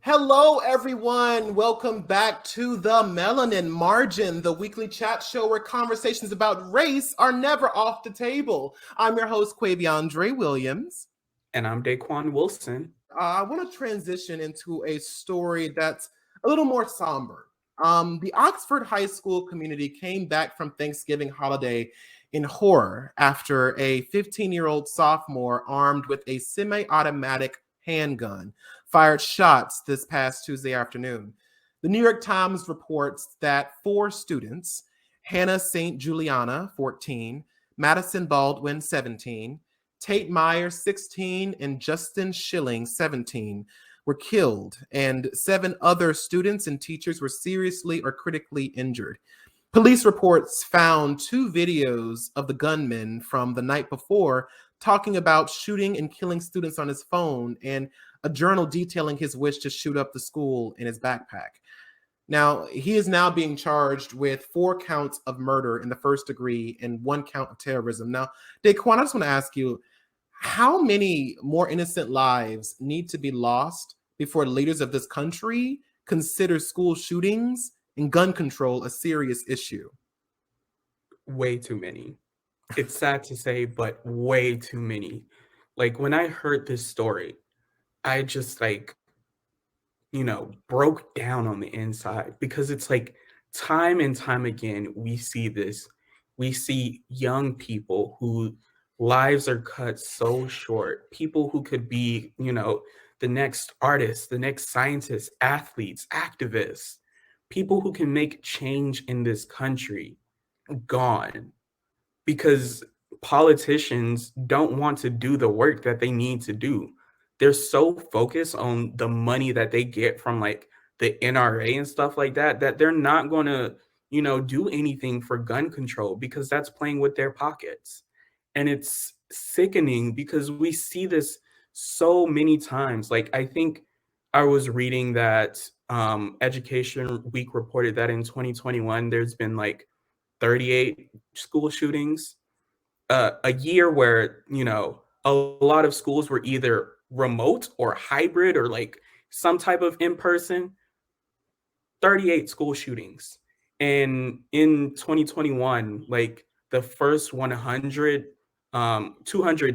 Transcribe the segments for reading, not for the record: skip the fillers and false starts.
Hello, everyone. Welcome back to the Melanin Margin, the weekly chat show where conversations about race are never off the table. I'm your host, Quaviondre Williams. And I'm Daquon Wilson. I want to transition into a story that's a little more somber. The Oxford High School community came back from Thanksgiving holiday in horror after a 15-year-old sophomore armed with a semi-automatic handgun fired shots this past Tuesday afternoon. The New York Times reports that four students, Hannah St. Juliana, 14, Madison Baldwin, 17, Tate Meyer, 16, and Justin Schilling, 17, were killed, and 7 other students and teachers were seriously or critically injured. Police reports found 2 videos of the gunman from the night before talking about shooting and killing students on his phone, and a journal detailing his wish to shoot up the school in his backpack. Now, he is now being charged with 4 counts of murder in the first degree and 1 count of terrorism. Now, Daquon, I just want to ask you, how many more innocent lives need to be lost before leaders of this country consider school shootings and gun control a serious issue? Way too many. It's sad to say, but way too many. Like when I heard this story, I just broke down on the inside because it's like time and time again, we see this. We see young people whose lives are cut so short, people who could be, the next artists, the next scientists, athletes, activists, people who can make change in this country gone because politicians don't want to do the work that they need to do. They're so focused on the money that they get from like the NRA and stuff like that that they're not going to, do anything for gun control because that's playing with their pockets. And it's sickening because we see this so many times. Like I think I was reading that Education Week reported that in 2021 there's been like 38 school shootings, a year where, a lot of schools were either remote or hybrid or like some type of in person, 38 school shootings. And in 2021, like the first 200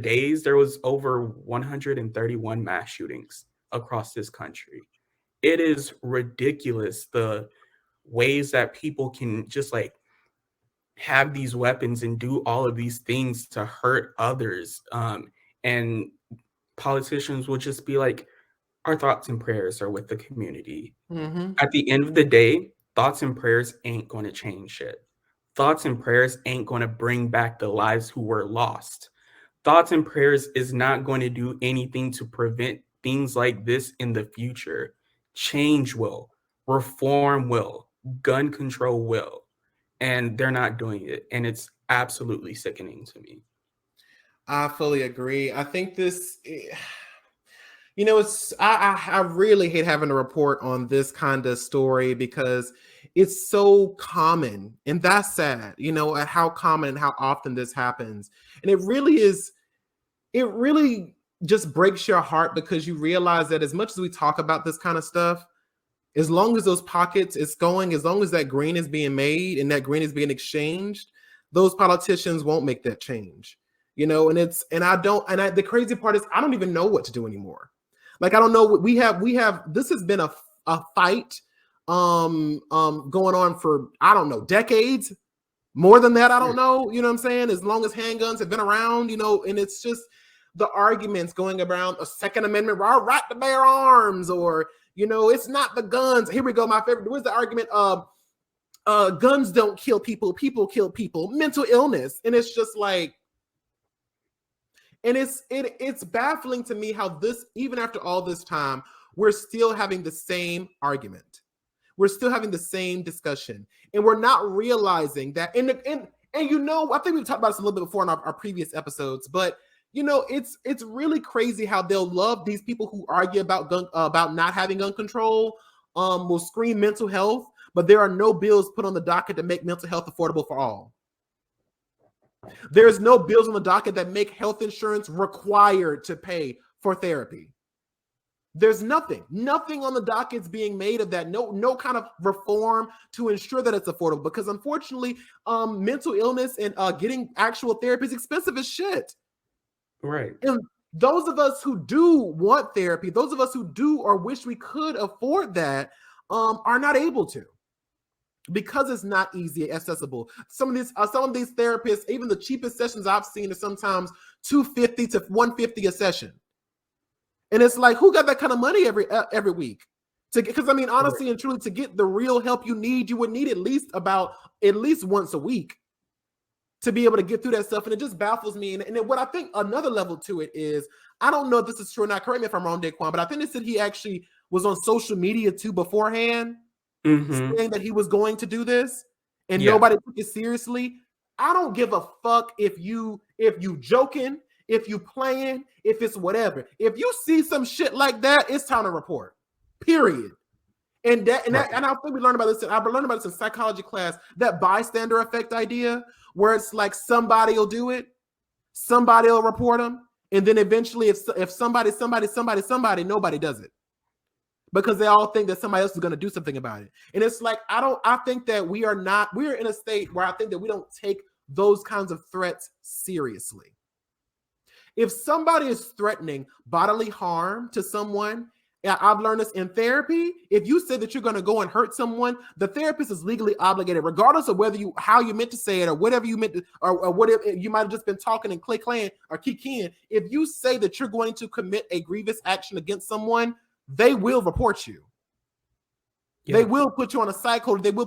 days, there was over 131 mass shootings across this country. It is ridiculous the ways that people can just like have these weapons and do all of these things to hurt others. And politicians will just be like, our thoughts and prayers are with the community. Mm-hmm. At the end of the day, thoughts and prayers ain't going to change shit. Thoughts and prayers ain't going to bring back the lives who were lost. Thoughts and prayers is not going to do anything to prevent things like this in the future. Change will, reform will, gun control will, and they're not doing it. And it's absolutely sickening to me. I fully agree. I think this, it's I really hate having to report on this kind of story because it's so common, and that's sad. At how common and how often this happens, and it really just breaks your heart because you realize that as much as we talk about this kind of stuff, as long as those pockets is going, as long as that green is being made and that green is being exchanged, those politicians won't make that change. The crazy part is I don't even know what to do anymore. Like, I don't know what we have. This has been a fight going on for, I don't know, decades, more than that. I don't know. You know what I'm saying? As long as handguns have been around, and it's just the arguments going around a Second Amendment, our right to bear arms, or, it's not the guns. Here we go. My favorite. What's the argument? Guns don't kill people. People kill people. Mental illness. And it's just like, and it's baffling to me how this, even after all this time, we're still having the same argument. We're still having the same discussion. And we're not realizing that. And I think we've talked about this a little bit before in our previous episodes, but it's really crazy how they'll love these people who argue about not having gun control, will scream mental health, but there are no bills put on the docket to make mental health affordable for all. There's no bills on the docket that make health insurance required to pay for therapy. There's nothing on the dockets being made of that. No kind of reform to ensure that it's affordable. Because unfortunately, mental illness and getting actual therapy is expensive as shit. Right. And those of us who do want therapy, those of us who do or wish we could afford that, are not able to, because it's not easy accessible. Some of these therapists, even the cheapest sessions I've seen, are sometimes $250 to $150 a session. And it's like, who got that kind of money every week? Because I mean, honestly and truly, to get the real help you need, you would need at least once a week to be able to get through that stuff. And it just baffles me. And what I think another level to it is, I don't know if this is true or not, correct me if I'm wrong, Daquon, but I think they said he actually was on social media too beforehand, saying that he was going to do this, and nobody took it seriously. I don't give a fuck if you joking, if you playing, if it's whatever. If you see some shit like that, it's time to report. Period. And I think we learned about this. I've learned about this in psychology class. That bystander effect idea, where it's like somebody will do it, somebody will report them, and then eventually, if somebody, nobody does it, because they all think that somebody else is going to do something about it. And it's like, I think that we're in a state where I think that we don't take those kinds of threats seriously. If somebody is threatening bodily harm to someone, I've learned this in therapy. If you say that you're going to go and hurt someone, the therapist is legally obligated, regardless of how you meant to say it, or whatever you meant to, or whatever you might have just been talking and clan or kikiing. If you say that you're going to commit a grievous action against someone, they will report you. Yeah. They will put you on a cycle. They will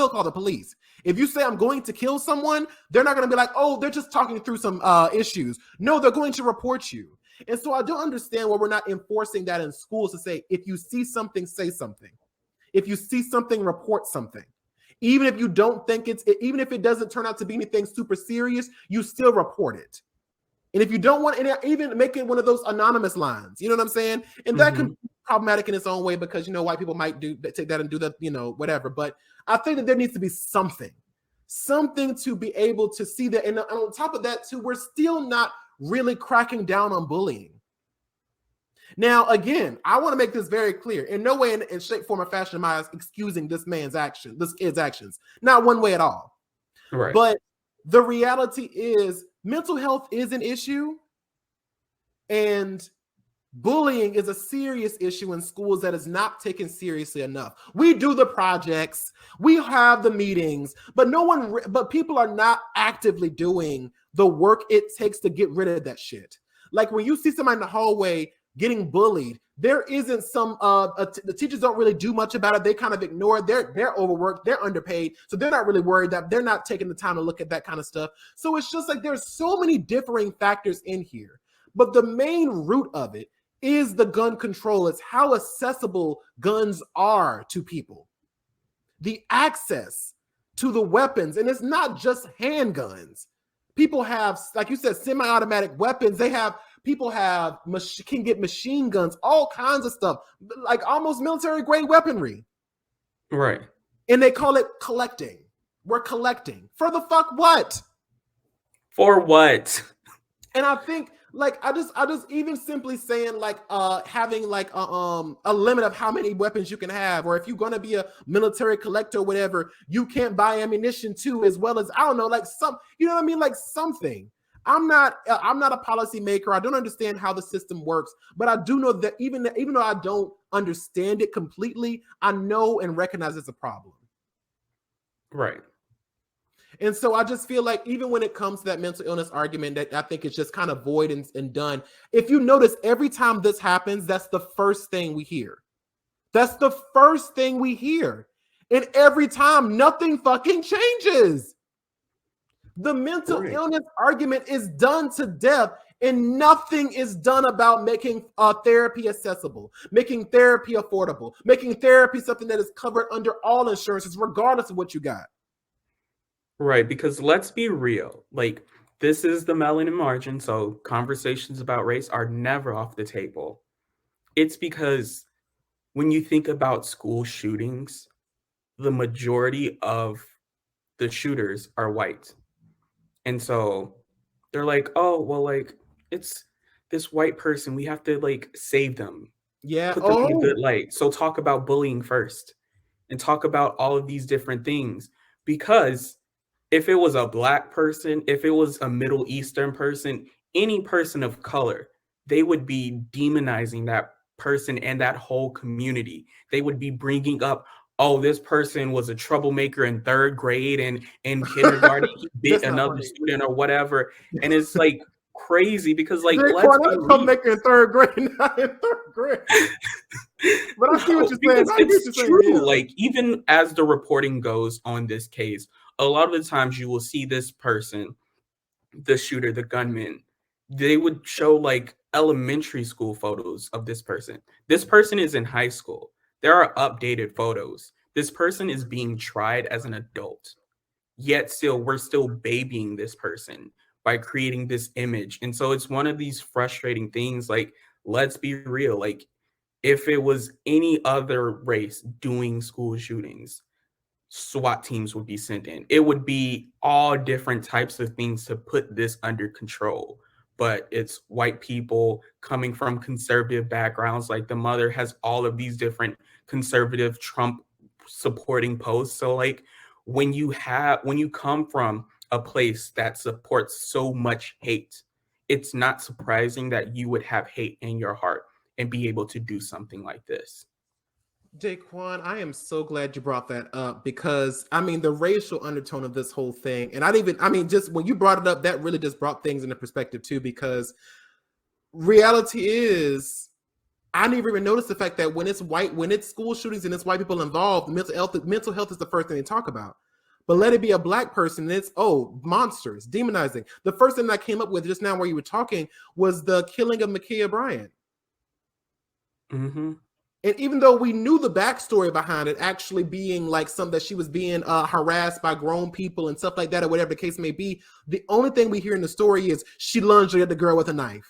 call the police. If you say I'm going to kill someone, they're not going to be like, oh, they're just talking through some issues. No, they're going to report you. And so I don't understand why we're not enforcing that in schools, to say, if you see something, say something. If you see something, report something. Even if you don't think even if it doesn't turn out to be anything super serious, you still report it. And if you don't want to, even make it one of those anonymous lines, you know what I'm saying? And that can be problematic in its own way, because, white people might take that and do that, whatever. But I think that there needs to be something to be able to see that. And on top of that too, we're still not really cracking down on bullying. Now, again, I want to make this very clear. In no way in shape, form, or fashion am I excusing this kid's actions. Not one way at all. Right. But the reality is, mental health is an issue, and bullying is a serious issue in schools that is not taken seriously enough. We do the projects, we have the meetings, but people are not actively doing the work it takes to get rid of that shit. Like when you see somebody in the hallway getting bullied, there isn't the teachers don't really do much about it. They kind of ignore it. They're overworked, they're underpaid, so they're not really worried, that they're not taking the time to look at that kind of stuff. So it's just like, there's so many differing factors in here, but the main root of it is the gun control. It's how accessible guns are to people, the access to the weapons. And it's not just handguns. People have, like you said, semi-automatic weapons. People can get machine guns, all kinds of stuff, like almost military grade weaponry. Right. And they call it collecting. We're collecting. For the fuck what? For what? And I think, like, I just even simply saying, like, having like a limit of how many weapons you can have, or if you're gonna be a military collector or whatever, you can't buy ammunition too, as well as, I don't know, like you know what I mean, like something. I'm not a policy maker. I don't understand how the system works, but I do know that even though I don't understand it completely, I know and recognize it's a problem. Right. And so I just feel like, even when it comes to that mental illness argument, that I think it's just kind of void and done. If you notice, every time this happens, that's the first thing we hear. That's the first thing we hear. And every time, nothing fucking changes. The mental illness argument is done to death, and nothing is done about making therapy accessible, making therapy affordable, making therapy something that is covered under all insurances, regardless of what you got. Right, because let's be real, like, this is the Melanin Margin, so conversations about race are never off the table. It's because when you think about school shootings, the majority of the shooters are white. And so they're like, oh, well, like, it's this white person, we have to, like, save them. Yeah. put them in a Oh, good light. So talk about bullying first and talk about all of these different things. Because if it was a black person, if it was a Middle Eastern person, any person of color, they would be demonizing that person and that whole community. They would be bringing up, oh, this person was a troublemaker in third grade and in kindergarten, he bit that's not another funny. student or whatever. And it's like crazy because, like, let's Daquon, be not a real. troublemaker in third grade, not in third grade. But I see what No, you're saying. because I get what it's you're saying. true. Yeah. Like, even as the reporting goes on this case, a lot of the times you will see this person, the shooter, the gunman, they would show like elementary school photos of this person. This person is in high school. There are updated photos. This person is being tried as an adult. Yet still, we're still babying this person by creating this image. And so it's one of these frustrating things. Like, let's be real. Like, if it was any other race doing school shootings, SWAT teams would be sent in. It would be all different types of things to put this under control. But it's white people coming from conservative backgrounds. Like, the mother has all of these different conservative Trump supporting posts. So like, when you come from a place that supports so much hate, it's not surprising that you would have hate in your heart and be able to do something like this. Daquon, I am so glad you brought that up because I mean the racial undertone of this whole thing, and I mean, just when you brought it up, that really just brought things into perspective too. Because reality is, I didn't even notice the fact that when it's school shootings and it's white people involved, mental health is the first thing they talk about. But let it be a black person, and it's monsters, demonizing. The first thing that came up with just now, where you were talking, was the killing of Ma'Khia Bryant. Mm-hmm. And even though we knew the backstory behind it, actually being like something that she was being harassed by grown people and stuff like that, or whatever the case may be, the only thing we hear in the story is she lunged at the girl with a knife.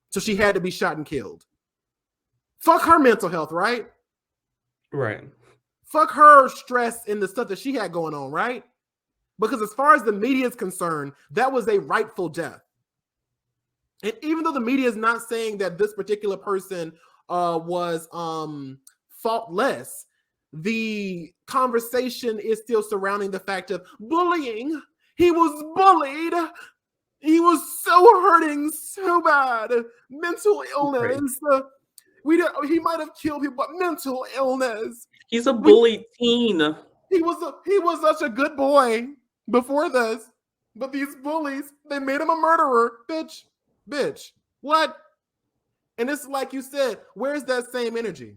So she had to be shot and killed. Fuck her mental health, right? Right. Fuck her stress and the stuff that she had going on, right? Because as far as the media is concerned, that was a rightful death. And even though the media is not saying that this particular person was faultless, the conversation is still surrounding the fact of bullying. He was bullied. He was so hurting, so bad. Mental illness. He might have killed people, but mental illness. He's a bullied teen. He was such a good boy before this, but these bullies, they made him a murderer. Bitch, what? And it's like you said, where's that same energy?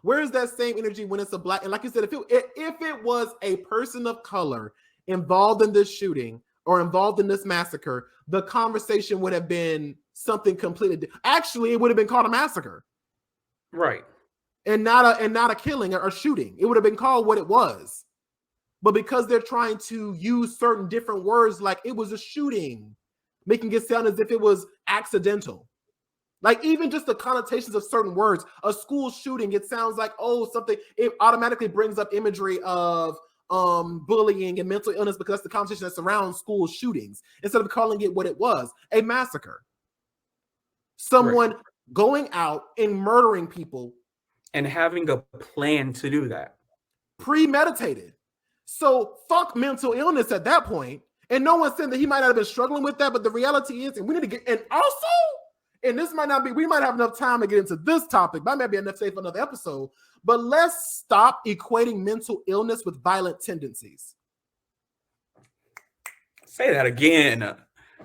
Where is that same energy when it's a black? And like you said, if it was a person of color involved in this shooting or involved in this massacre, the conversation would have been something completely different. Actually, it would have been called a massacre, right? And not a killing or shooting. It would have been called what it was. But because they're trying to use certain different words, like it was a shooting, making it sound as if it was accidental. Like even just the connotations of certain words, a school shooting, it sounds like, something, it automatically brings up imagery of bullying and mental illness because that's the conversation that surrounds school shootings, instead of calling it what it was, a massacre. Someone going out and murdering people. And having a plan to do that. Premeditated. So fuck mental illness at that point. And no one's saying that he might not have been struggling with that, but the reality is, and we need to get, and also, and this might not be, we might have enough time to get into this topic, but might be enough safe for another episode, but let's stop equating mental illness with violent tendencies. Say that again.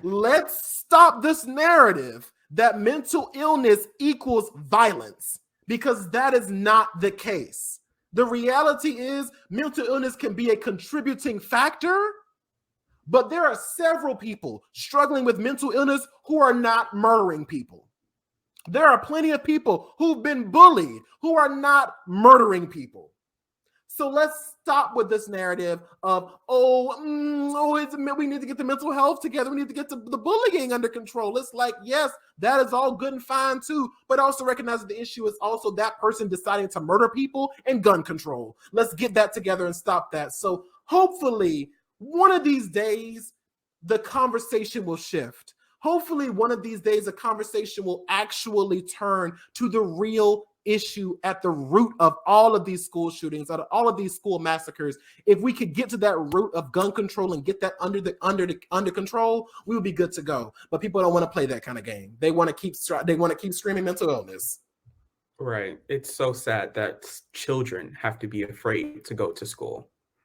Let's stop this narrative that mental illness equals violence, because that is not the case. The reality is mental illness can be a contributing factor, but there are several people struggling with mental illness who are not murdering people. There are plenty of people who've been bullied who are not murdering people. So let's stop with this narrative of, we need to get the mental health together. We need to get the bullying under control. It's like, yes, that is all good and fine too, but also recognize that the issue is also that person deciding to murder people and gun control. Let's get that together and stop that. So hopefully one of these days, the conversation will shift. hopefully one of these days, a conversation will actually turn to the real issue at the root of all of these school shootings, out of all of these school massacres. If we could get to that root of gun control and get that under control, we would be good to go. But people don't want to play that kind of game. They want to keep streaming mental illness. Right. It's so sad that children have to be afraid to go to school.